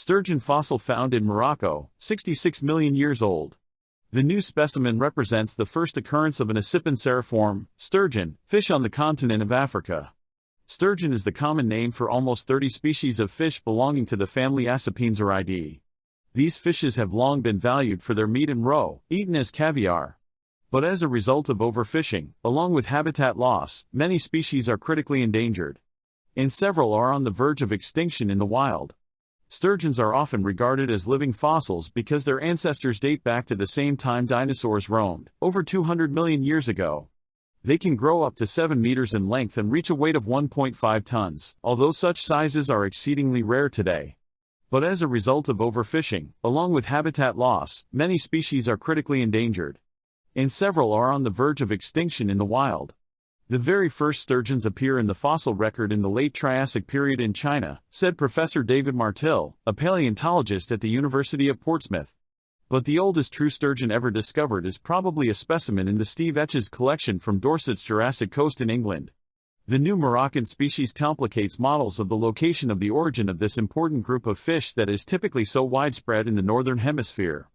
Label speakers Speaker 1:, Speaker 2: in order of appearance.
Speaker 1: Sturgeon fossil found in Morocco, 66 million years old. The new specimen represents the first occurrence of an acipenseriform, sturgeon, fish on the continent of Africa. Sturgeon is the common name for almost 30 species of fish belonging to the family Acipenseridae. These fishes have long been valued for their meat and roe, eaten as caviar. But as a result of overfishing, along with habitat loss, many species are critically endangered. And several are on the verge of extinction in the wild. Sturgeons are often regarded as living fossils because their ancestors date back to the same time dinosaurs roamed, over 200 million years ago. They can grow up to 7 meters in length and reach a weight of 1.5 tons, although such sizes are exceedingly rare today. But as a result of overfishing, along with habitat loss, many species are critically endangered. And several are on the verge of extinction in the wild. The very first sturgeons appear in the fossil record in the late Triassic period in China, said Professor David Martill, a paleontologist at the University of Portsmouth. But the oldest true sturgeon ever discovered is probably a specimen in the Steve Etches collection from Dorset's Jurassic Coast in England. The new Moroccan species complicates models of the location of the origin of this important group of fish that is typically so widespread in the northern hemisphere.